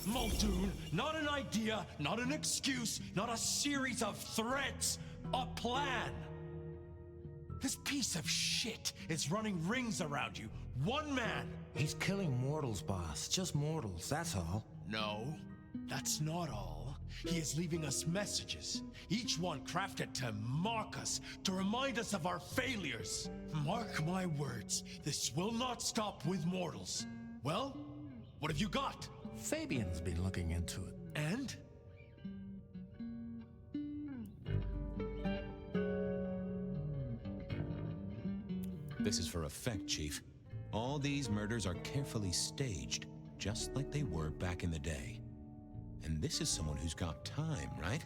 Muldoon, not an idea, not an excuse, not a series of threats, a plan. This piece of shit is running rings around you. One man. He's killing mortals, boss. Just mortals, that's all. No, that's not all. He is leaving us messages, each one crafted to mock us, to remind us of our failures. Mark my words, this will not stop with mortals. Well, what have you got? Fabian's been looking into it. And? This is for effect, Chief. All these murders are carefully staged, just like they were back in the day. And this is someone who's got time, right?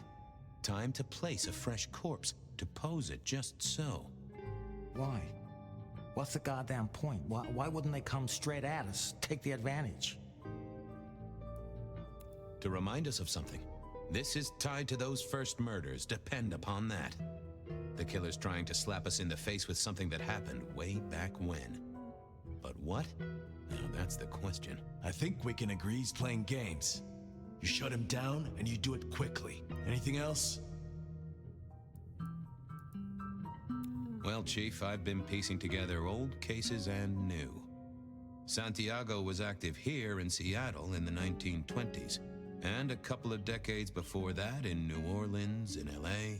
Time to place a fresh corpse, to pose it just so. Why? What's the goddamn point? Why wouldn't they come straight at us, take the advantage? To remind us of something. This is tied to those first murders, depend upon that. The killer's trying to slap us in the face with something that happened way back when. But what? Now that's the question. I think we can agree he's playing games. You shut him down, and you do it quickly. Anything else? Well, Chief, I've been piecing together old cases and new. Santiago was active here in Seattle in the 1920s, and a couple of decades before that in New Orleans, in LA.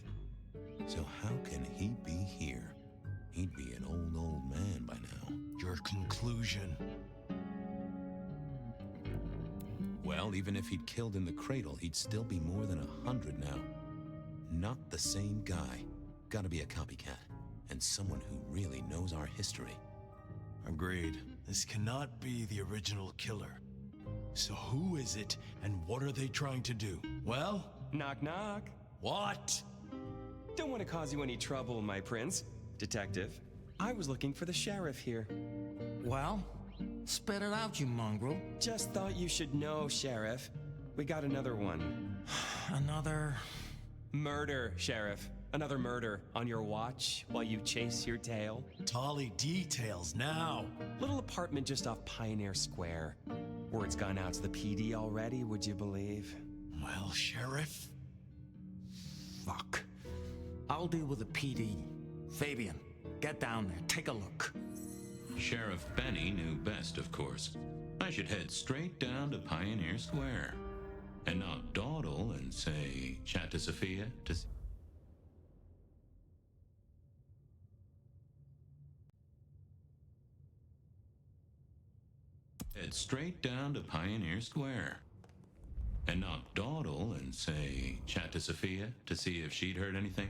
So how can he be here? He'd be an old man by now. Your conclusion. Well, even if he'd killed in the cradle, he'd still be more than 100 now. Not the same guy. Gotta be a copycat. And someone who really knows our history. Agreed. This cannot be the original killer. So who is it, and what are they trying to do? Well? Knock, knock. What? Don't want to cause you any trouble, my prince. Detective, I was looking for the sheriff here. Well, spit it out, you mongrel. Just thought you should know, Sheriff. We got another one. Another... Murder, Sheriff. Another murder on your watch while you chase your tail. Tally details now. Little apartment just off Pioneer Square. Word's gone out to the PD already, would you believe? Well, Sheriff? Fuck. I'll deal with the PD. Fabian, get down there, take a look. Sheriff Benny knew best, of course. I should head straight down to Pioneer Square. And not dawdle and say, chat to Sophia to... Head straight down to Pioneer Square. And not dawdle and say, chat to Sophia to see if she'd heard anything.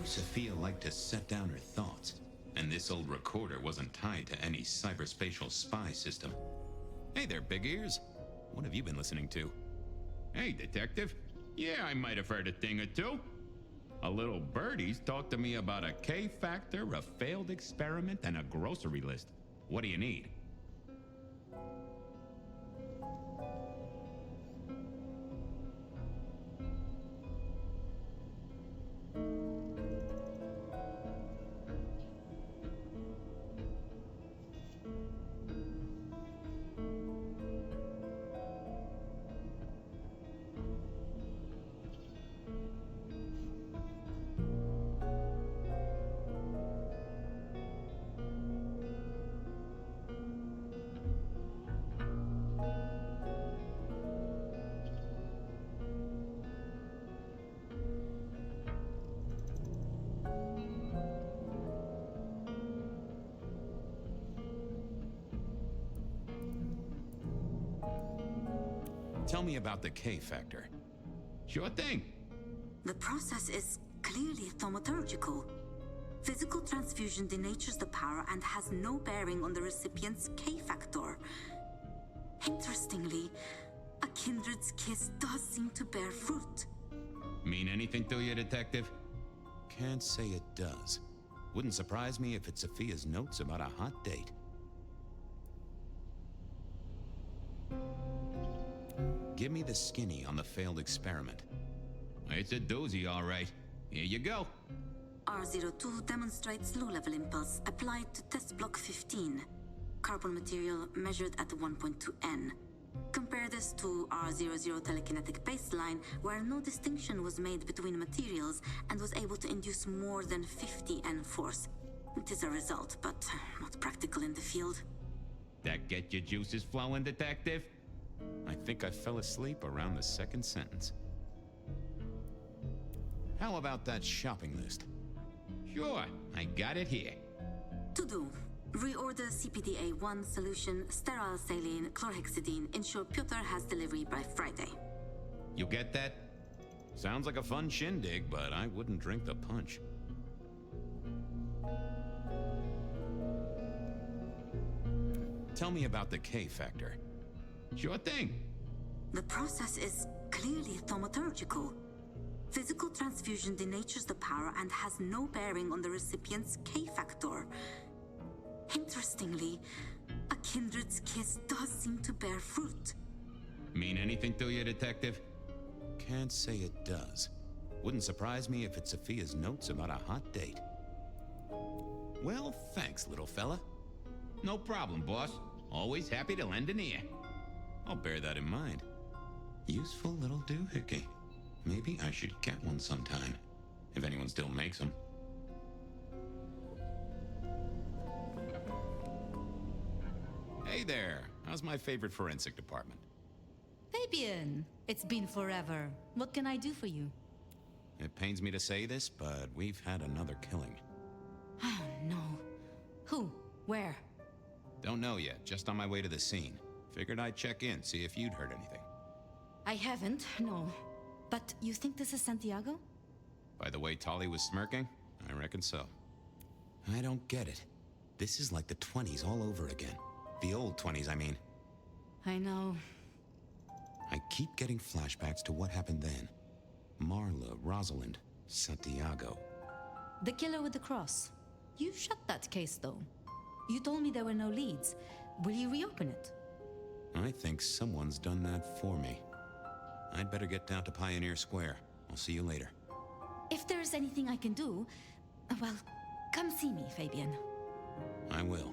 Sophia liked to set down her thoughts, and this old recorder wasn't tied to any cyberspatial spy system. Hey there, big ears. What have you been listening to? Hey, detective. Yeah, I might have heard a thing or two. A little birdie's talked to me about a K-factor, a failed experiment, and a grocery list. What do you need? Tell me about the K factor. Sure thing. The process is clearly thaumaturgical. Physical transfusion denatures the power and has no bearing on the recipient's K factor. Interestingly, a kindred's kiss does seem to bear fruit. Mean anything to you, Detective? Can't say it does. Wouldn't surprise me if it's Sophia's notes about a hot date. Give me the skinny on the failed experiment. It's a doozy, all right. Here you go. R02 demonstrates low-level impulse applied to test block 15. Carbon material measured at 1.2 N. Compare this to R00 telekinetic baseline, where no distinction was made between materials and was able to induce more than 50 N force. It is a result, but not practical in the field. That get your juices flowing, Detective? I think I fell asleep around the second sentence. How about that shopping list? Sure, I got it here. To do. Reorder CPDA-1 solution, sterile saline, chlorhexidine. Ensure Piotr has delivery by Friday. You get that? Sounds like a fun shindig, but I wouldn't drink the punch. Tell me about the K factor. Sure thing. The process is clearly thaumaturgical. Physical transfusion denatures the power and has no bearing on the recipient's K factor. Interestingly, a kindred's kiss does seem to bear fruit. Mean anything to you, Detective? Can't say it does. Wouldn't surprise me if it's Sophia's notes about a hot date. Well, thanks, little fella. No problem, boss. Always happy to lend an ear. I'll bear that in mind. Useful little doohickey. Maybe I should get one sometime, if anyone still makes them. Hey there, how's my favorite forensic department? Fabien, it's been forever. What can I do for you? It pains me to say this, but we've had another killing. Oh, no. Who? Where? Don't know yet, just on my way to the scene. Figured I'd check in, see if you'd heard anything. I haven't, no. But you think this is Santiago? By the way Tolly was smirking, I reckon so. I don't get it. This is like the 20s all over again. The old 20s, I mean. I know. I keep getting flashbacks to what happened then. Marla, Rosalind, Santiago. The killer with the cross. You shut that case, though. You told me there were no leads. Will you reopen it? I think someone's done that for me. I'd better get down to Pioneer Square. I'll see you later. If there's anything I can do, well, come see me, Fabien. I will.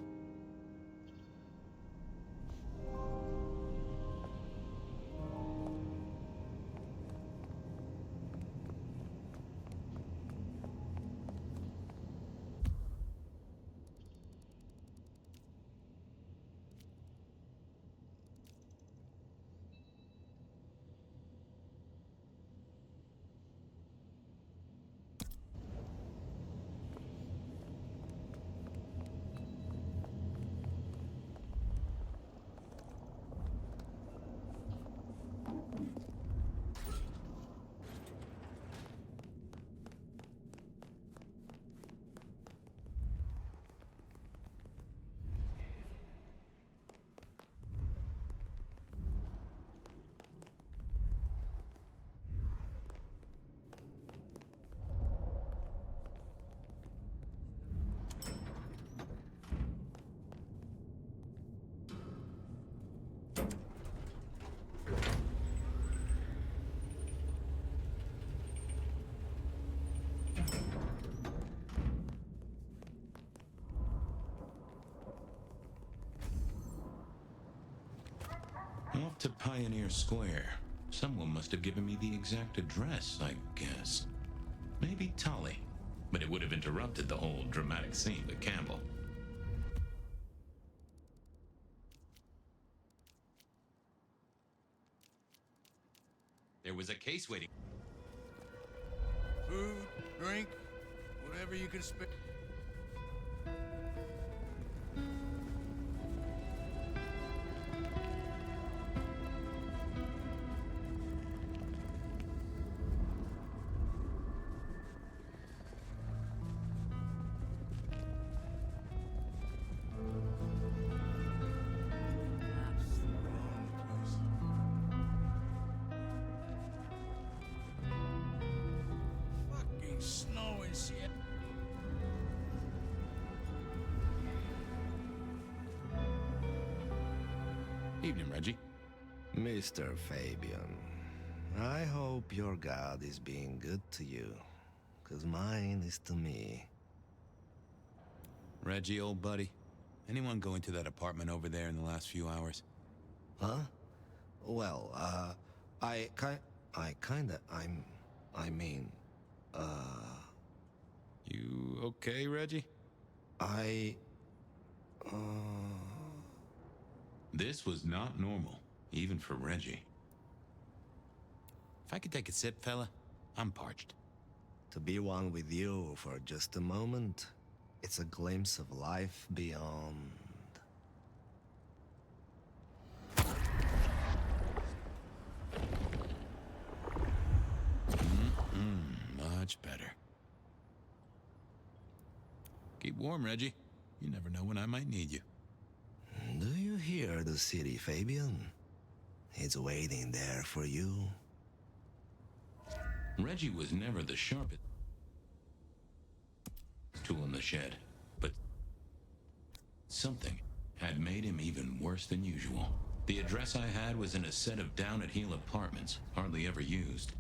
Off to Pioneer Square. Someone must have given me the exact address, I guess. Maybe Tolly, but it would have interrupted the whole dramatic scene with Campbell. There was a case waiting. Food, drink, whatever you can spare. Evening, Reggie. Mr. Fabian, I hope your God is being good to you, 'cause mine is to me. Reggie, old buddy, anyone go into that apartment over there in the last few hours? Huh? Well, I mean, You okay, Reggie? This was not normal, even for Reggie. If I could take a sip, fella, I'm parched. To be one with you for just a moment, it's a glimpse of life beyond. Much better. Keep warm, Reggie. You never know when I might need you. Do you hear the city, Fabian? It's waiting there for you. Reggie was never the sharpest tool in the shed, but something had made him even worse than usual. The address I had was in a set of down-at-heel apartments, hardly ever used.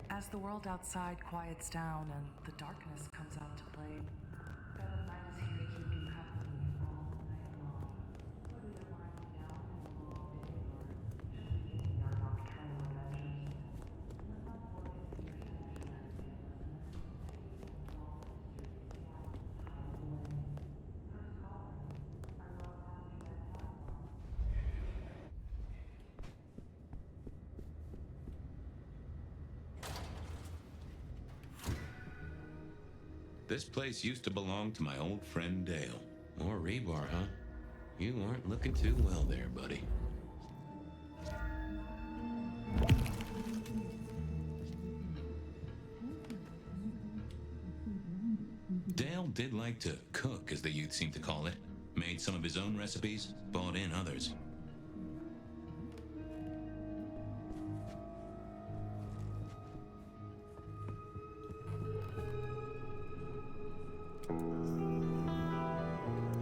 As the world outside quiets down and the darkness comes out to play, Bella Knight is here to keep you company all night long. Whether you're winding down in a long day or just beginning your nocturnal adventures, the fun boy is here to ensure that you listen to all the mysteries hiding away. First calling, I love having you at platform. This place used to belong to my old friend Dale. More rebar, huh? You aren't looking too well there, buddy. Dale did like to cook, as the youth seem to call it. Made some of his own recipes, bought in others.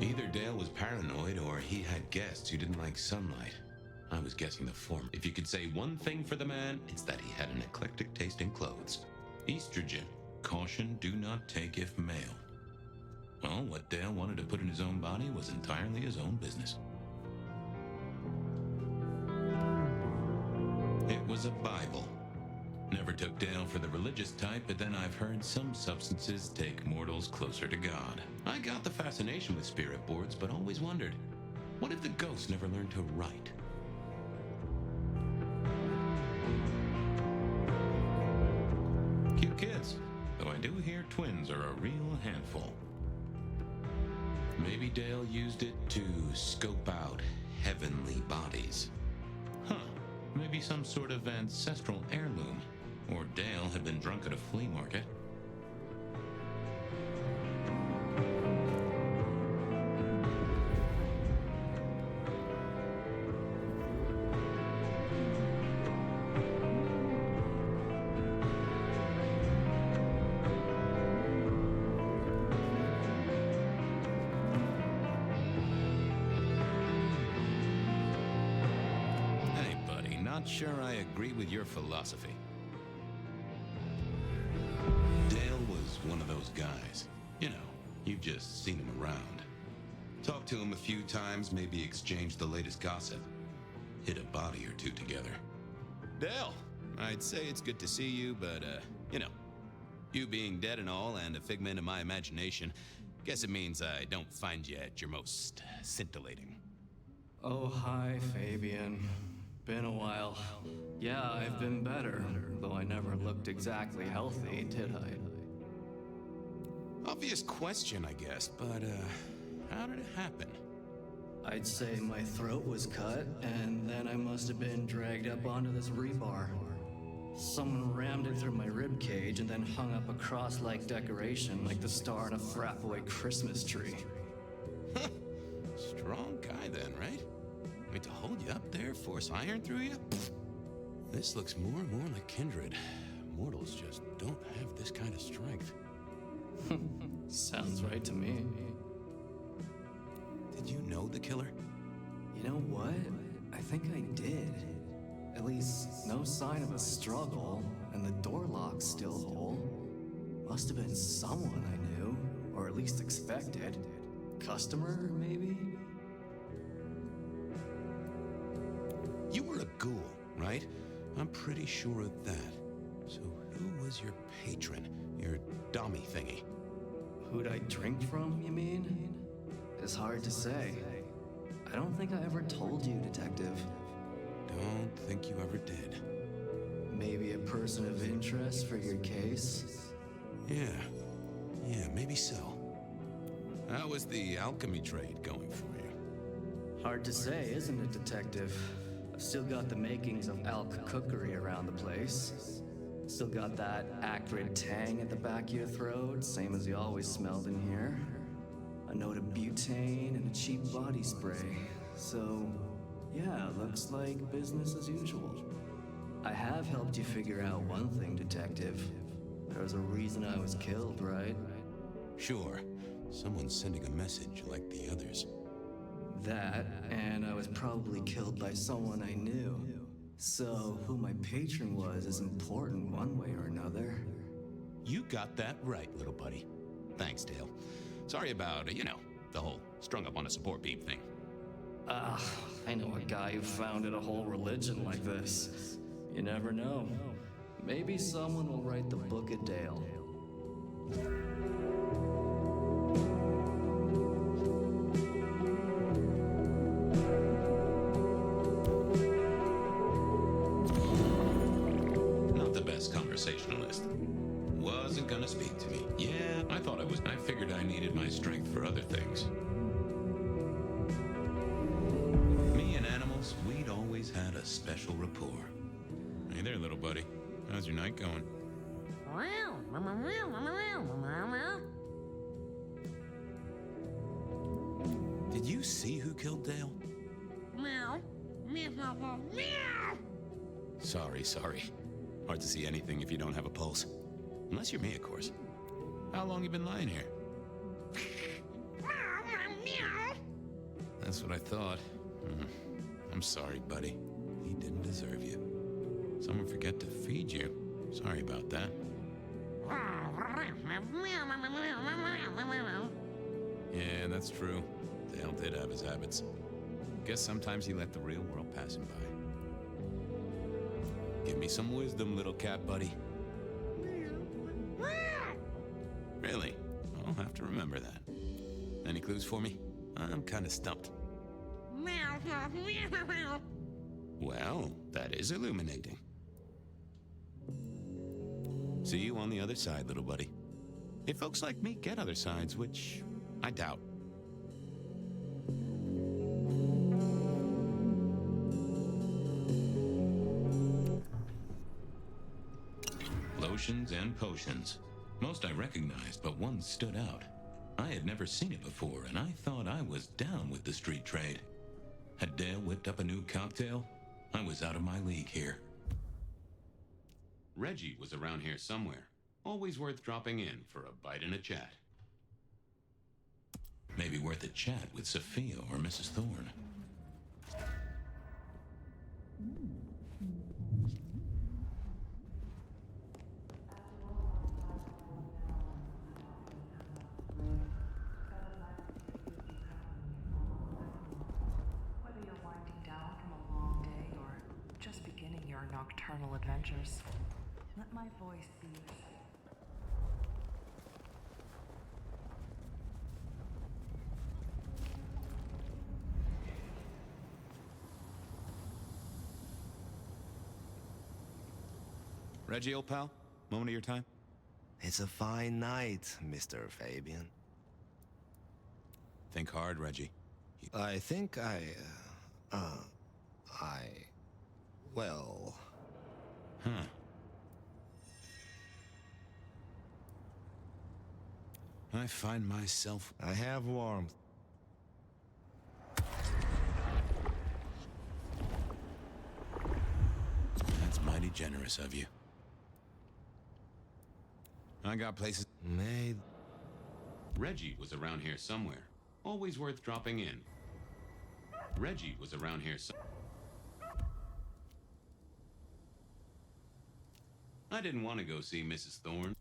Either Dale was paranoid or he had guests who didn't like sunlight. I was guessing the former. If you could say one thing for the man, it's that he had an eclectic taste in clothes. Estrogen. Caution, do not take if male. Well, what Dale wanted to put in his own body was entirely his own business. It was a Bible. Never took Dale for the religious type, but then I've heard some substances take mortals closer to God. I got the fascination with spirit boards, but always wondered, what if the ghosts never learned to write? Cute kids, though I do hear twins are a real handful. Maybe Dale used it to scope out heavenly bodies. Huh, maybe some sort of ancestral heirloom. Or Dale had been drunk at a flea market. Hey, buddy, not sure I agree with your philosophy. Dale was one of those guys. You know, you've just seen him around. Talked to him a few times, maybe exchanged the latest gossip. Hit a body or two together. Dale, I'd say it's good to see you, but, you know, you being dead and all and a figment of my imagination, guess it means I don't find you at your most scintillating. Oh, hi, Fabian. Been a while. Yeah, I've been better, though I never looked exactly healthy, did I? Obvious question, I guess, but, how did it happen? I'd say my throat was cut, and then I must have been dragged up onto this rebar. Someone rammed it through my rib cage and then hung up a cross-like decoration like the star on a frat-boy Christmas tree. Strong guy then, right? Wait, to hold you up there, force iron through you? Pfft. This looks more and more like kindred. Mortals just don't have this kind of strength. Sounds Seems right to me. Did you know the killer? You know what? I think I did. At least, no sign of a struggle, and the door lock's still whole. Must have been someone I knew, or at least expected. Customer, maybe? You were a ghoul, right? I'm pretty sure of that. So who was your patron? Your dummy thingy? Who'd I drink from, you mean? It's hard to say. I don't think I ever told you, Detective. Don't think you ever did. Maybe a person of interest for your case? Yeah, maybe so. How was the alchemy trade going for you? Hard to say, isn't it, Detective? I've still got the makings of alch cookery around the place. Still got that acrid tang at the back of your throat, same as you always smelled in here. A note of butane and a cheap body spray. So, yeah, looks like business as usual. I have helped you figure out one thing, Detective. There was a reason I was killed, right? Sure. Someone's sending a message like the others. That, and I was probably killed by someone I knew. So, who my patron was is important one way or another. You got that right, little buddy. Thanks, Dale. Sorry about, the whole strung up on a support beam thing. I know a guy who founded a whole religion like this. You never know. Maybe someone will write the Book of Dale. Not the best conversationalist. Wasn't gonna speak to me. Yeah, I thought I was. I figured I needed my strength for other things. Me and animals, we'd always had a special rapport. Hey there, little buddy. How's your night going? Did you see who killed Dale? Sorry. Hard to see anything if you don't have a pulse. Unless you're me, of course. How long you been lying here? That's what I thought. I'm sorry, buddy. He didn't deserve you. Someone forget to feed you. Sorry about that. Yeah, that's true. Dale did have his habits. Guess sometimes he let the real world pass him by. Give me some wisdom, little cat buddy. Really? I'll have to remember that. Any clues for me? I'm kind of stumped. Well, that is illuminating. See you on the other side, little buddy. If folks like me get other sides, which I doubt. Lotions and potions. Most I recognized, but one stood out. I had never seen it before, and I thought I was down with the street trade. Had Dale whipped up a new cocktail? I was out of my league here. Reggie was around here somewhere. Always worth dropping in for a bite and a chat. Maybe worth a chat with Sophia or Mrs. Thorne. Whether you're winding down from a long day or just beginning your nocturnal adventures, let my voice be your safe. Reggie, old pal, moment of your time? It's a fine night, Mr. Fabien. Think hard, Reggie. I think well... Huh. I find myself... I have warmth. That's mighty generous of you. I got places... May Reggie was around here somewhere. Always worth dropping in. Reggie was around here I didn't want to go see Mrs. Thorne.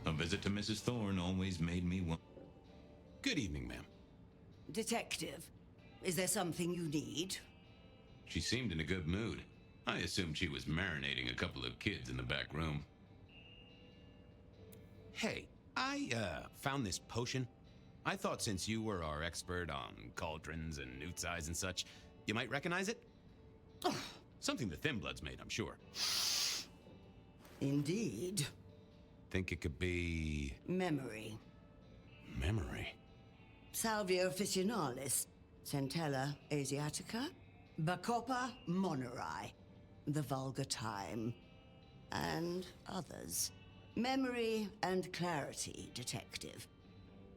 A visit to Mrs. Thorne always made me want... Good evening, ma'am. Detective, is there something you need? She seemed in a good mood. I assumed she was marinating a couple of kids in the back room. Hey, I found this potion. I thought since you were our expert on cauldrons and newt eyes and such, you might recognize it? Something the Thin Bloods made, I'm sure. Indeed. Think it could be... Memory. Memory? Salvia officinalis, Centella asiatica, Bacopa moneri, the vulgar time, and others. Memory and clarity, detective.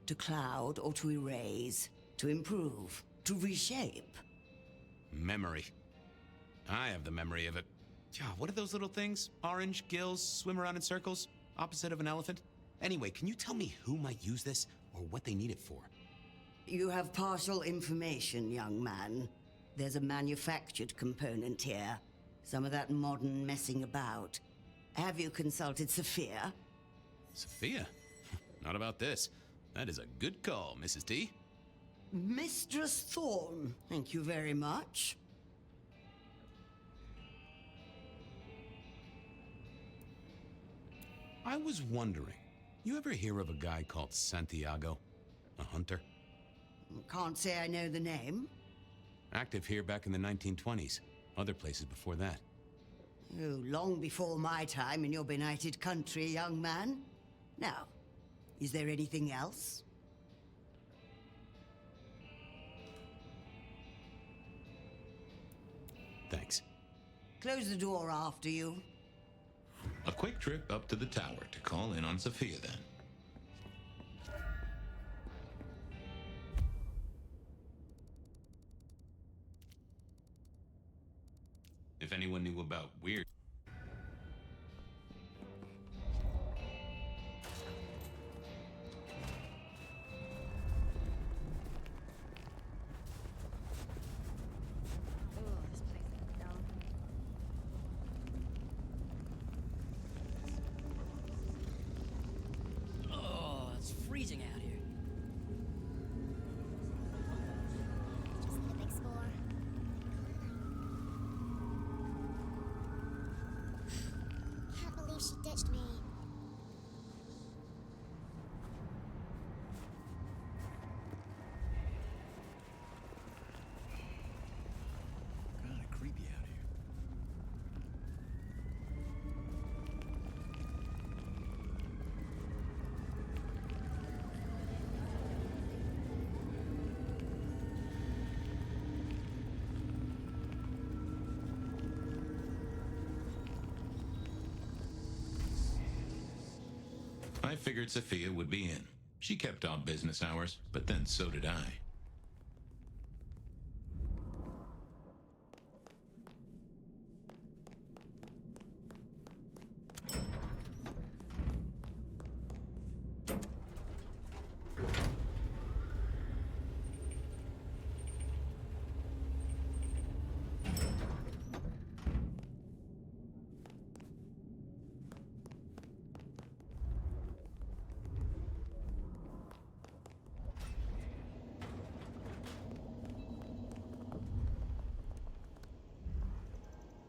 To cloud or to erase, to improve, to reshape. Memory. I have the memory of it. What are those little things? Orange gills, swim around in circles, opposite of an elephant? Anyway, can you tell me who might use this, or what they need it for? You have partial information, young man. There's a manufactured component here. Some of that modern messing about. Have you consulted Sophia? Sophia? Not about this. That is a good call, Mrs. T. Mistress Thorne, thank you very much. I was wondering, you ever hear of a guy called Santiago? A hunter? Can't say I know the name. Active here back in the 1920s. Other places before that. Oh, long before my time in your benighted country, young man. Now, is there anything else? Thanks. Close the door after you. A quick trip up to the tower to call in on Sophia, then. If anyone knew about weird... Oh, it's freezing out here. Just the big score. Can't believe she ditched me. Kinda creepy out here. I figured Sophia would be in. She kept odd business hours, but then so did I.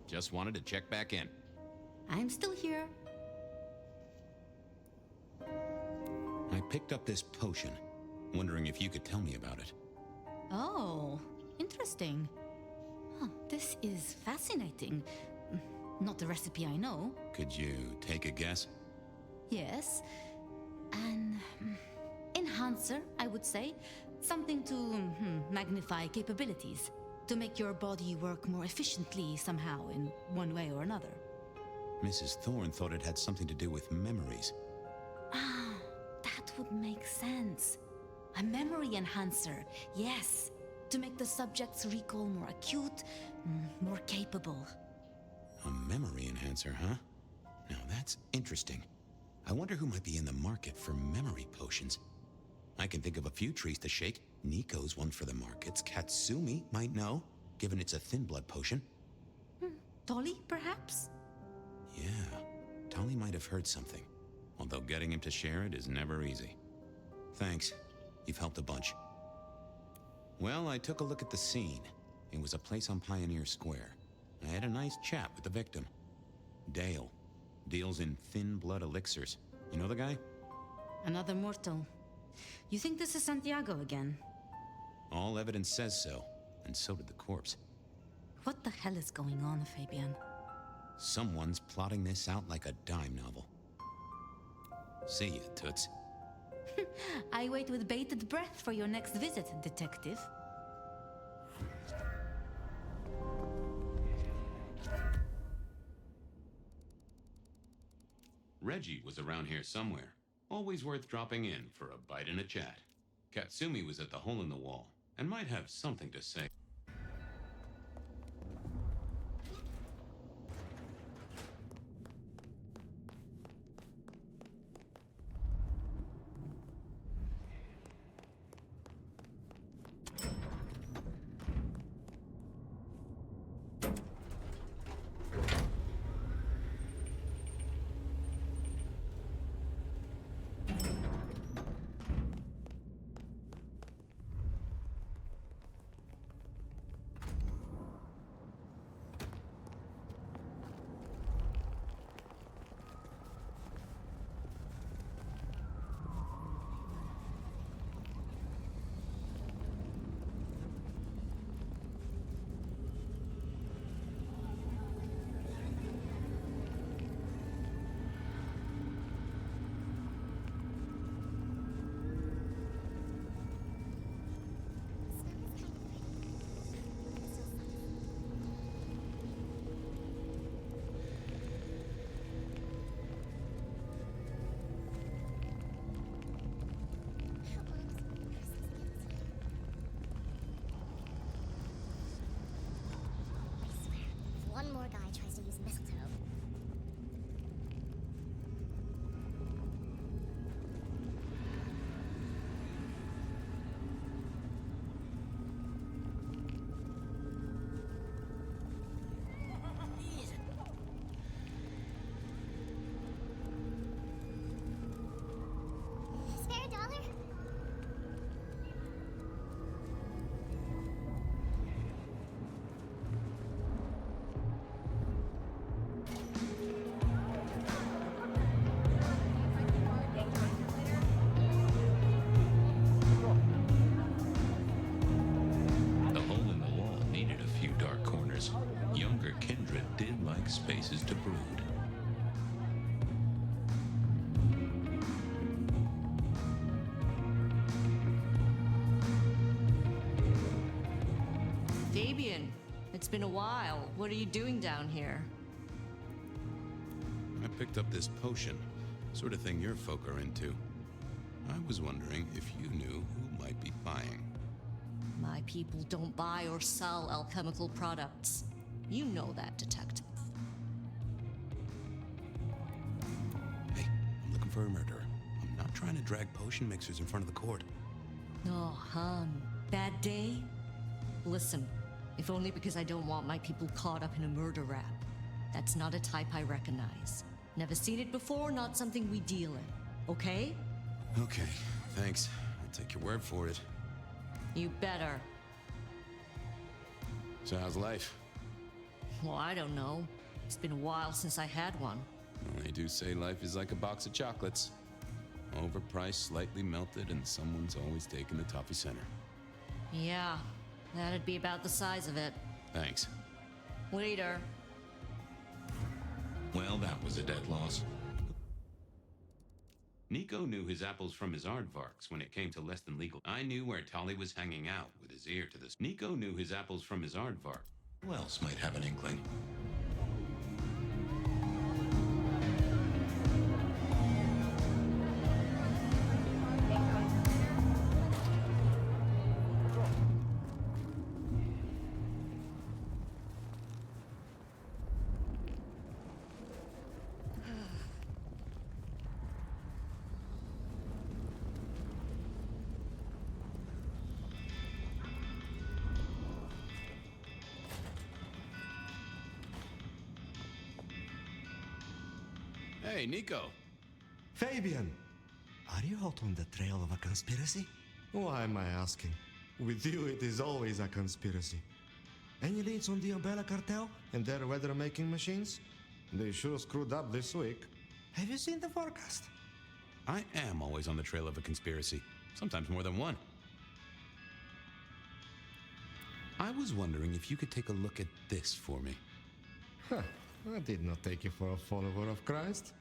Just wanted to check back in. I'm still here. I picked up this potion, wondering if you could tell me about it. Oh, interesting. Huh, this is fascinating. Not the recipe I know. Could you take a guess? Yes. An enhancer, I would say. Something to magnify capabilities. To make your body work more efficiently somehow, in one way or another. Mrs. Thorne thought it had something to do with memories. Ah, that would make sense. A memory enhancer, yes. To make the subject's recall more acute, more capable. A memory enhancer, huh? Now that's interesting. I wonder who might be in the market for memory potions. I can think of a few trees to shake. Nico's one for the markets. Katsumi might know, given it's a thin blood potion. Tolly, perhaps? Yeah, Tolly might have heard something. Although getting him to share it is never easy. Thanks. You've helped a bunch. Well, I took a look at the scene. It was a place on Pioneer Square. I had a nice chat with the victim. Dale. Deals in thin blood elixirs. You know the guy? Another mortal. You think this is Santiago again? All evidence says so, and so did the corpse. What the hell is going on, Fabien? Someone's plotting this out like a dime novel. See ya, Toots. I wait with bated breath for your next visit, detective. Reggie was around here somewhere. Always worth dropping in for a bite and a chat. Katsumi was at the hole in the wall, and might have something to say. One more guy tries to use mistletoe. Spare a dollar? The hole in the wall needed a few dark corners. Younger kindred did like spaces to brood. Fabien, it's been a while. What are you doing down here? I picked up this potion. Sort of thing your folk are into. I was wondering if you knew who might be buying. My people don't buy or sell alchemical products. You know that, detective. Hey, I'm looking for a murderer. I'm not trying to drag potion mixers in front of the court. Oh, bad day? Listen, if only because I don't want my people caught up in a murder rap. That's not a type I recognize. Never seen it before, not something we deal in. Okay? Okay, thanks. I'll take your word for it. You better. So how's life? Well, I don't know. It's been a while since I had one. Well, they do say life is like a box of chocolates. Overpriced, slightly melted, and someone's always taking the toffee center. Yeah, that'd be about the size of it. Thanks. Later. Well, that was a dead loss. Nico knew his apples from his aardvarks when it came to less than legal. I knew where Tolly was hanging out with his ear to this. Nico knew his apples from his aardvark. Who else might have an inkling? Hey, Nico. Fabien! Are you hot on the trail of a conspiracy? Why am I asking? With you, it is always a conspiracy. Any leads on the Umbrella Cartel and their weather-making machines? They sure screwed up this week. Have you seen the forecast? I am always on the trail of a conspiracy, sometimes more than one. I was wondering if you could take a look at this for me. Huh. I did not take you for a follower of Christ.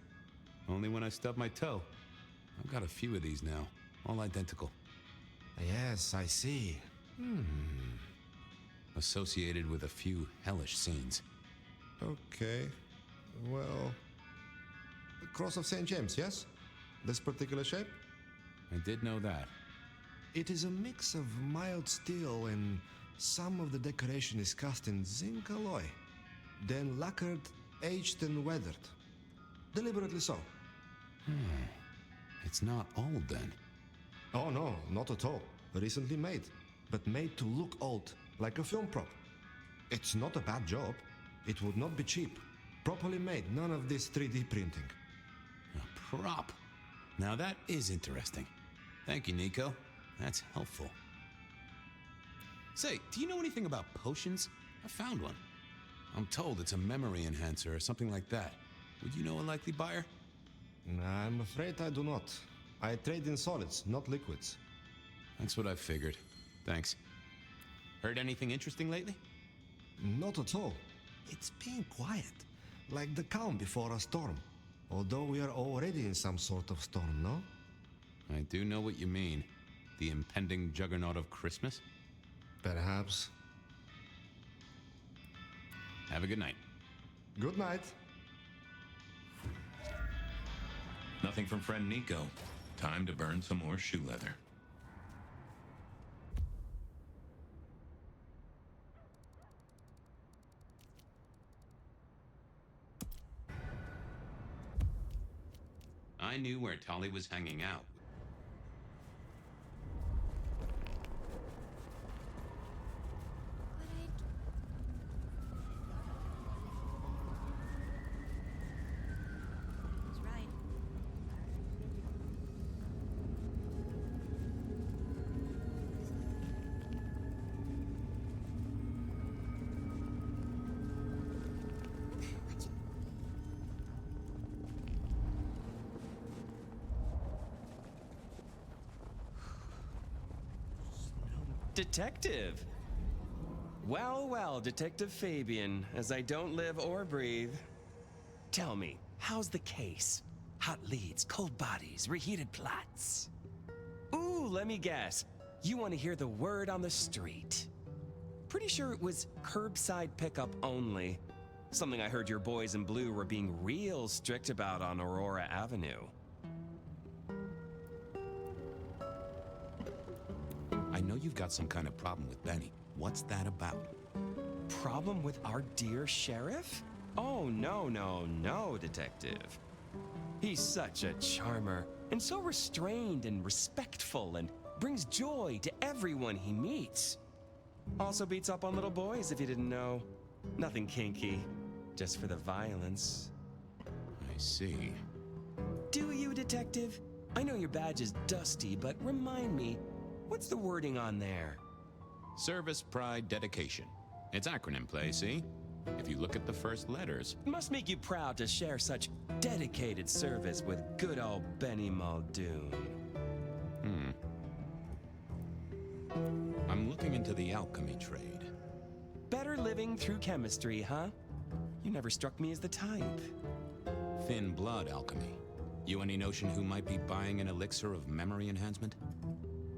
Only when I stubbed my toe. I've got a few of these now, all identical. Yes, I see. Associated with a few hellish scenes. Okay. Well... The Cross of St. James, yes? This particular shape? I did know that. It is a mix of mild steel and some of the decoration is cast in zinc alloy. Then lacquered, aged and weathered. Deliberately so. It's not old then. Oh no, not at all. Recently made. But made to look old, like a film prop. It's not a bad job. It would not be cheap. Properly made, none of this 3D printing. A prop? Now that is interesting. Thank you, Nico. That's helpful. Say, do you know anything about potions? I found one. I'm told it's a memory enhancer or something like that. Would you know a likely buyer? I'm afraid I do not. I trade in solids, not liquids. That's what I figured. Thanks. Heard anything interesting lately? Not at all. It's been quiet, like the calm before a storm. Although we are already in some sort of storm, no? I do know what you mean. The impending juggernaut of Christmas? Perhaps. Have a good night. Good night. Nothing from friend Nico. Time to burn some more shoe leather. I knew where Tolly was hanging out. Detective! Well, well, Detective Fabien, as I don't live or breathe. Tell me, how's the case? Hot leads, cold bodies, reheated plots. Ooh, let me guess. You want to hear the word on the street. Pretty sure it was curbside pickup only. Something I heard your boys in blue were being real strict about on Aurora Avenue. I know you've got some kind of problem with Benny. What's that about? Problem with our dear sheriff? Oh, no, Detective. He's such a charmer, and so restrained and respectful, and brings joy to everyone he meets. Also beats up on little boys, if you didn't know. Nothing kinky, just for the violence. I see. Do you, Detective? I know your badge is dusty, but remind me, what's the wording on there? Service, pride, dedication. It's acronym play, see? If you look at the first letters. It must make you proud to share such dedicated service with good old Benny Muldoon. I'm looking into the alchemy trade. Better living through chemistry, huh? You never struck me as the type. Thin blood alchemy. You any notion who might be buying an elixir of memory enhancement?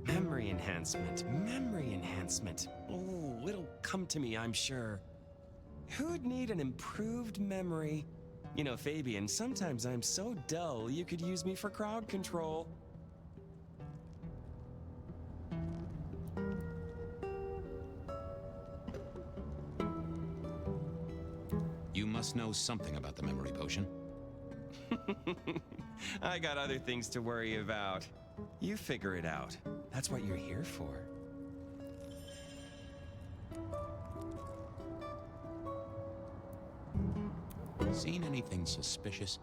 Memory enhancement. Memory enhancement. Oh, it'll come to me, I'm sure. Who'd need an improved memory? You know, Fabien, sometimes I'm so dull you could use me for crowd control. You must know something about the memory potion. I got other things to worry about. You figure it out. That's what you're here for. Seen anything suspicious?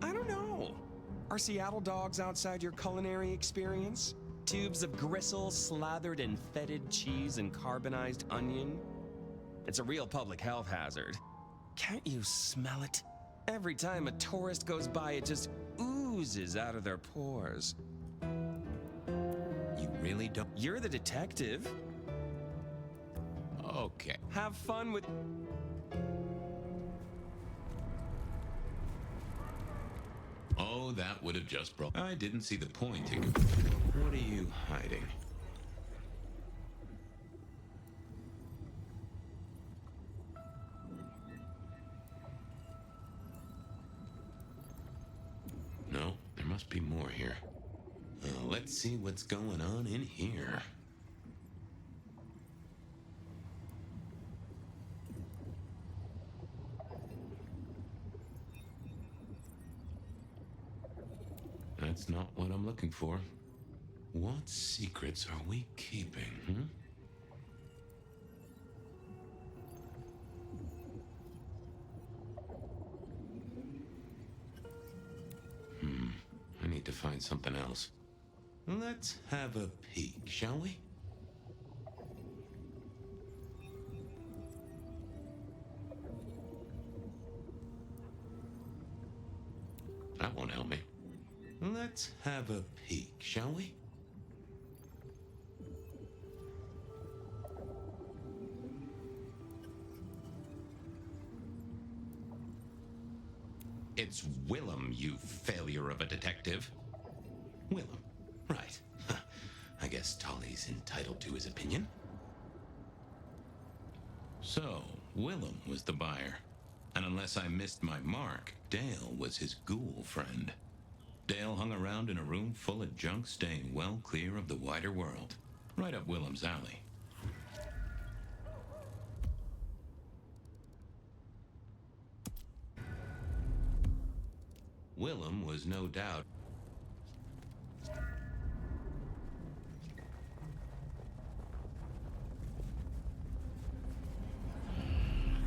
I don't know. Are Seattle dogs outside your culinary experience? Tubes of gristle slathered in fetid cheese and carbonized onion? It's a real public health hazard. Can't you smell it? Every time a tourist goes by, it just oozes out of their pores. You really don't? You're the detective. Okay. Have fun with... Oh, that would have just broke. I didn't see the point. What are you hiding? No, there must be more here. Let's see what's going on in here. That's not what I'm looking for. What secrets are we keeping, I need to find something else. Let's have a peek, shall we? That won't help me. Let's have a peek, shall we? It's Willem, you failure of a detective. Willem, right. I guess Tolly's entitled to his opinion. So, Willem was the buyer. And unless I missed my mark, Dale was his ghoul friend. Dale hung around in a room full of junk, staying well clear of the wider world. Right up Willem's alley. Willem was no doubt...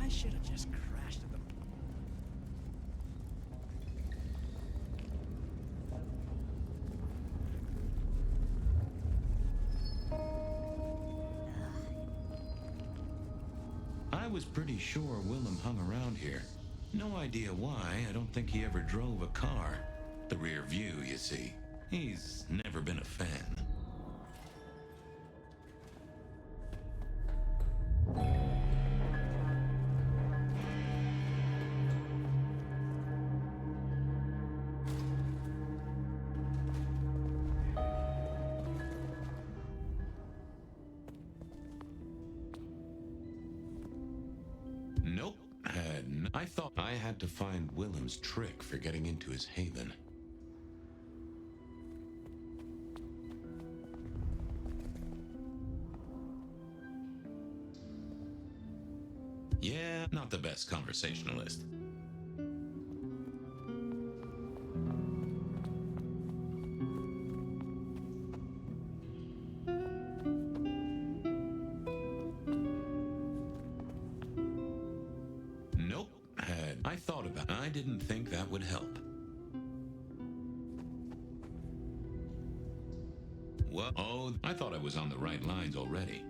I should have just crashed at the... I was pretty sure Willem hung around here. No idea why. I don't think he ever drove a car. The rear view, you see. He's never been a fan. Nope. I thought I had to find Willem's trick for getting into his haven. Yeah, not the best conversationalist. Nope. I thought about it. I didn't think that would help. What? Oh, I thought I was on the right lines already.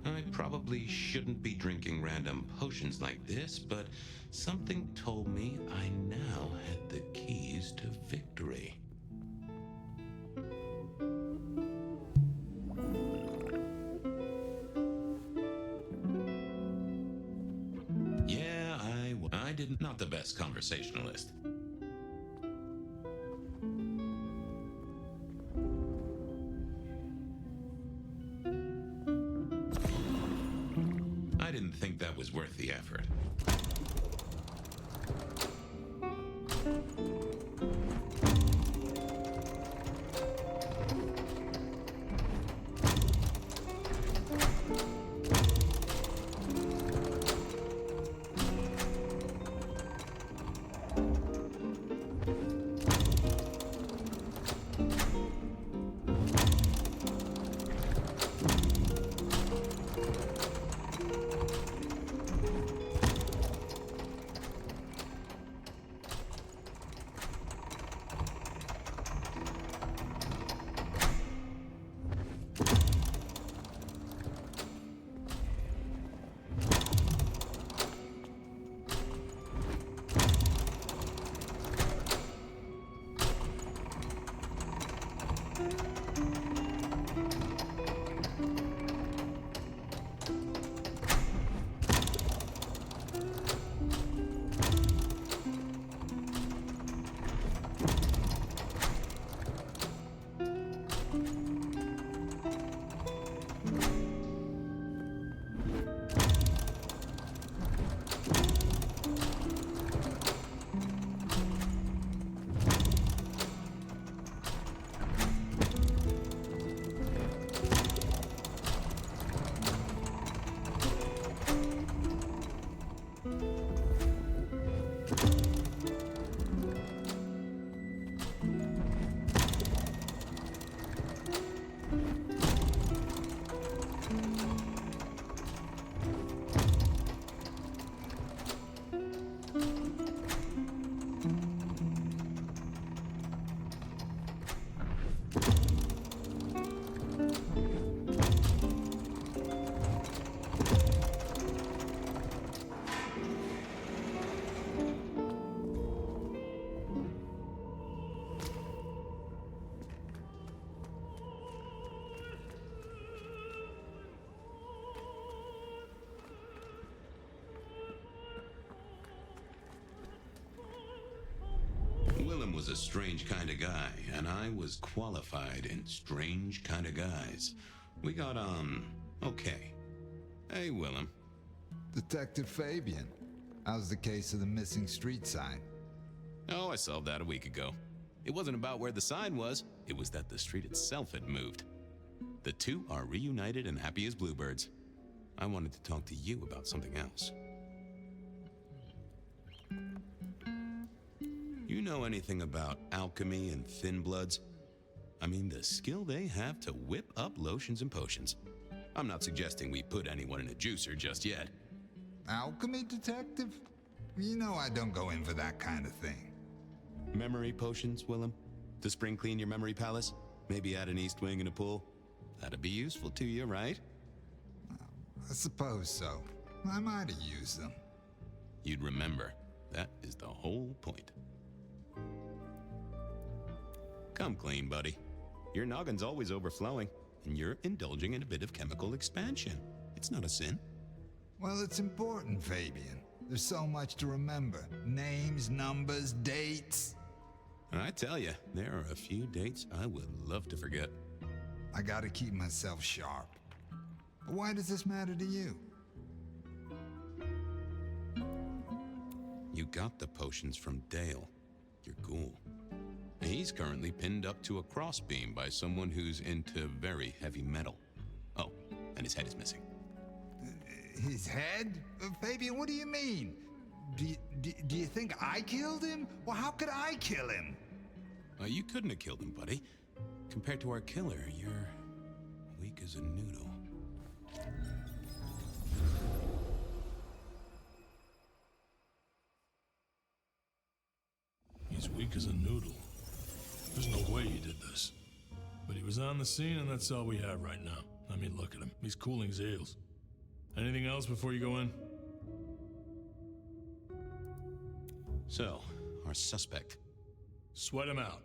I probably shouldn't be drinking random potions like this, but something told me I now had the keys to victory. not the best conversationalist. I didn't think that was worth the effort. Willem was a strange kind of guy, and I was qualified in strange kind of guys. We got on okay. Hey, Willem. Detective Fabien, how's the case of the missing street sign? Oh, I solved that a week ago. It wasn't about where the sign was, it was that the street itself had moved. The two are reunited and happy as bluebirds. I wanted to talk to you about something else. You know anything about alchemy and thin bloods? I mean, the skill they have to whip up lotions and potions. I'm not suggesting we put anyone in a juicer just yet. Alchemy detective? You know I don't go in for that kind of thing. Memory potions, Willem? To spring clean your memory palace? Maybe add an east wing and a pool? That'd be useful to you, right? I suppose so. I might have used them. You'd remember. That is the whole point. Come clean, buddy. Your noggin's always overflowing, and you're indulging in a bit of chemical expansion. It's not a sin. Well, it's important, Fabien. There's so much to remember. Names, numbers, dates. I tell you, there are a few dates I would love to forget. I gotta keep myself sharp. But why does this matter to you? You got the potions from Dale, your ghoul. He's currently pinned up to a crossbeam by someone who's into very heavy metal. Oh, and his head is missing. His head? Fabien, what do you mean? Do you think I killed him? Well, how could I kill him? You couldn't have killed him, buddy. Compared to our killer, you're weak as a noodle. He's weak as a noodle. There's no way he did this. But he was on the scene, and that's all we have right now. I mean, look at him. He's cooling his heels. Anything else before you go in? So, our suspect. Sweat him out.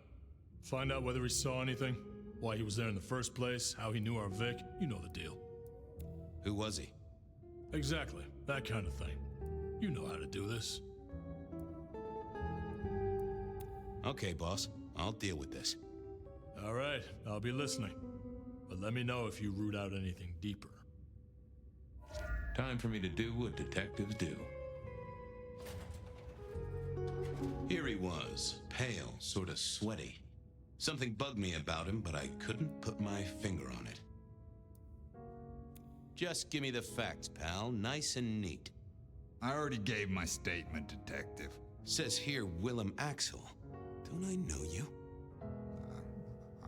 Find out whether he saw anything, why he was there in the first place, how he knew our Vic. You know the deal. Who was he? Exactly. That kind of thing. You know how to do this. Okay, boss. I'll deal with this. All right, I'll be listening. But let me know if you root out anything deeper. Time for me to do what detectives do. Here he was, pale, sort of sweaty. Something bugged me about him, but I couldn't put my finger on it. Just give me the facts, pal. Nice and neat. I already gave my statement, Detective. Says here Willem Axel. Don't I know you?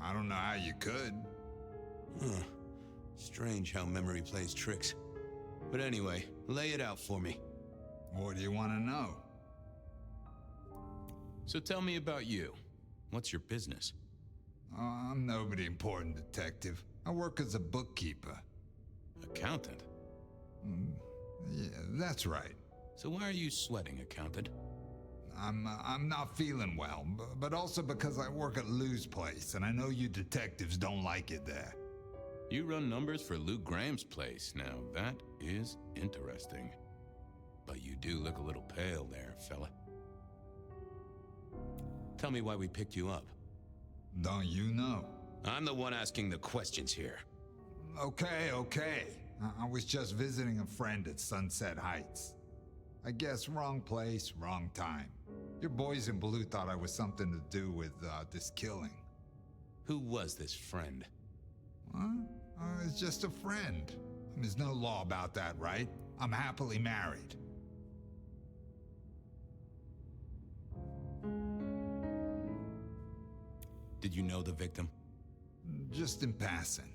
I don't know how you could. Huh. Strange how memory plays tricks. But anyway, lay it out for me. What do you want to know? So tell me about you. What's your business? I'm nobody important, Detective. I work as a bookkeeper. Accountant? Yeah, that's right. So why are you sweating, accountant? I'm not feeling well, but also because I work at Lou's place, and I know you detectives don't like it there. You run numbers for Lou Graham's place. Now, that is interesting. But you do look a little pale there, fella. Tell me why we picked you up. Don't you know? I'm the one asking the questions here. Okay. I was just visiting a friend at Sunset Heights. I guess wrong place, wrong time. Your boys in blue thought I was something to do with this killing. Who was this friend? What? It's just a friend. There's no law about that, right? I'm happily married. Did you know the victim? Just in passing.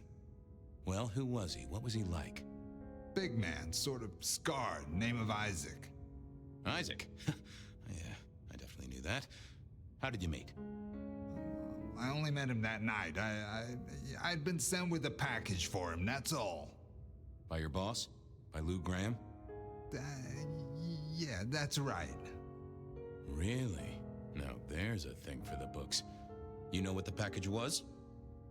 Well, who was he? What was he like? Big man, sort of scarred, name of Isaac. Isaac? Yeah, I definitely knew that. How did you meet? I only met him that night. I'd been sent with a package for him, that's all. By your boss? By Lou Graham? Yeah, that's right. Really? Now there's a thing for the books. You know what the package was?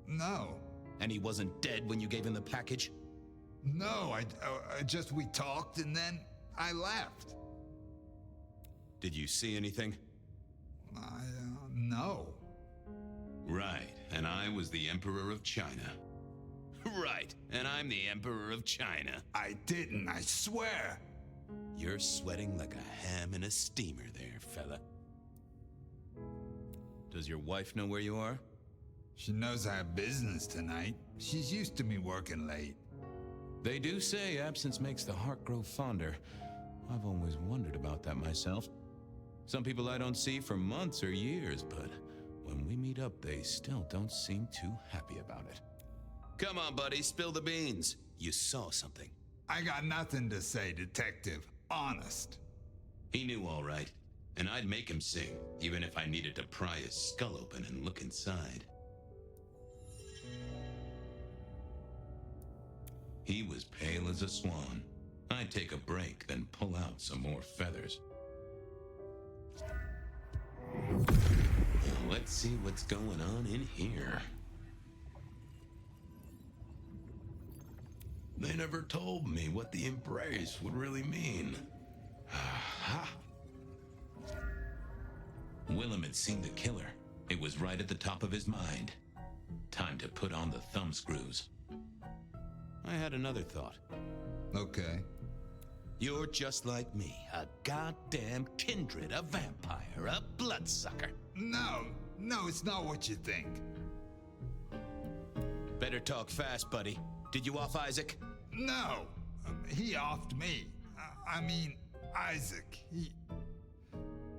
No. And he wasn't dead when you gave him the package? No, we talked and then I left. Did you see anything? No. Right, and I was the Emperor of China. Right, and I'm the Emperor of China. I didn't, I swear. You're sweating like a ham in a steamer there, fella. Does your wife know where you are? She knows I have business tonight. She's used to me working late. They do say absence makes the heart grow fonder. I've always wondered about that myself. Some people I don't see for months or years, but when we meet up, they still don't seem too happy about it. Come on, buddy, spill the beans. You saw something. I got nothing to say, Detective. Honest. He knew all right, and I'd make him sing, even if I needed to pry his skull open and look inside. He was pale as a swan. I'd take a break, then pull out some more feathers. Now, let's see what's going on in here. They never told me what the embrace would really mean. Aha! Willem had seen the killer. It was right at the top of his mind. Time to put on the thumbscrews. I had another thought. Okay. You're just like me, a goddamn kindred, a vampire, a bloodsucker. No, it's not what you think. Better talk fast, buddy. Did you off Isaac? No, he offed me. I mean, Isaac.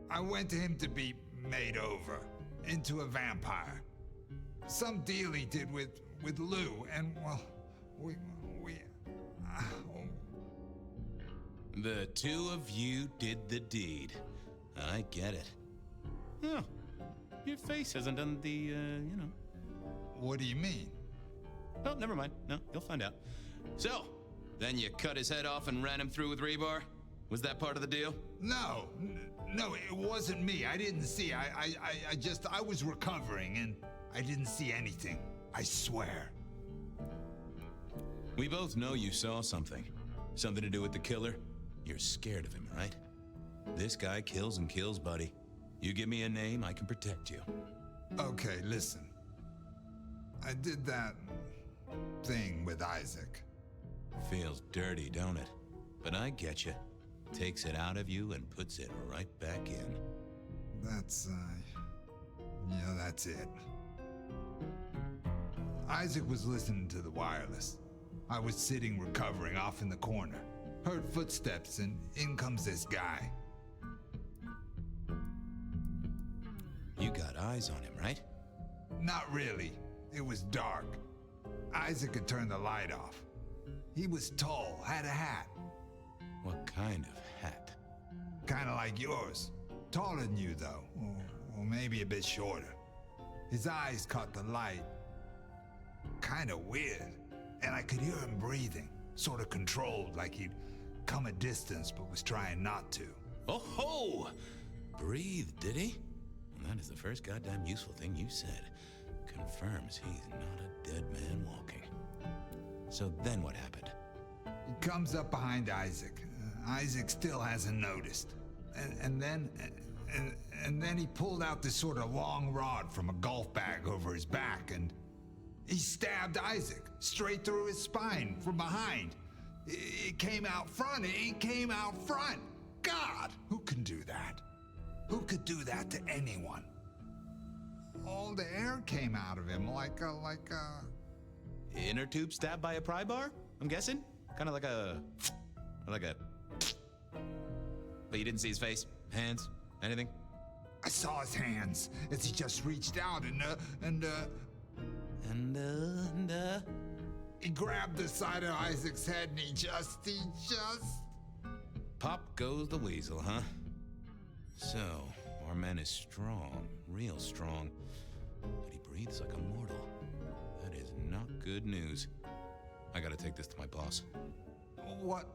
I went to him to be made over into a vampire. Some deal he did with Lou, and well, we. The two of you did the deed. I get it. Oh, your face hasn't done the, What do you mean? Oh, never mind. No, you'll find out. So, then you cut his head off and ran him through with rebar? Was that part of the deal? No, it wasn't me. I didn't see. I was recovering and I didn't see anything. I swear. We both know you saw something. Something to do with the killer? You're scared of him, right? This guy kills and kills, buddy. You give me a name, I can protect you. Okay, listen. I did that thing with Isaac. Feels dirty, don't it? But I get you. Takes it out of you and puts it right back in. That's it. Isaac was listening to the wireless. I was sitting recovering off in the corner. Heard footsteps and in comes this guy. You got eyes on him, right? Not really. It was dark. Isaac had turned the light off. He was tall, had a hat. What kind of hat? Kinda like yours. Taller than you, though. Or maybe a bit shorter. His eyes caught the light. Kinda weird. And I could hear him breathing. Sort of controlled, like he'd come a distance but was trying not to. Oh ho! Breathe, did he? Well, that is the first goddamn useful thing you said. Confirms he's not a dead man walking. So then what happened? He comes up behind Isaac. Isaac still hasn't noticed. And then he pulled out this sort of long rod from a golf bag over his back, and he stabbed Isaac straight through his spine from behind. It came out front. It came out front. God, who can do that? Who could do that to anyone? All the air came out of him like a... Inner tube stabbed by a pry bar? I'm guessing? Kind of like a... But you didn't see his face? Hands? Anything? I saw his hands as he just reached out and he grabbed the side of Isaac's head and he just... Pop goes the weasel, huh? So, our man is strong, real strong, but he breathes like a mortal. That is not good news. I gotta take this to my boss. What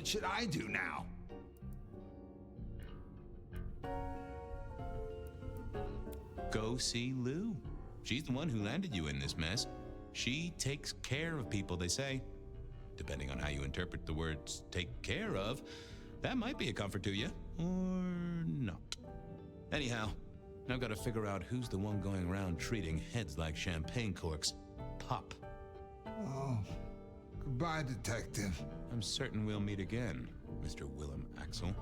should I do now? Go see Lou. She's the one who landed you in this mess. She takes care of people, they say. Depending on how you interpret the words take care of, that might be a comfort to you, or not. Anyhow, I've got to figure out who's the one going around treating heads like champagne corks. Pop. Oh, goodbye, detective. I'm certain we'll meet again, Mr. Willem Axel.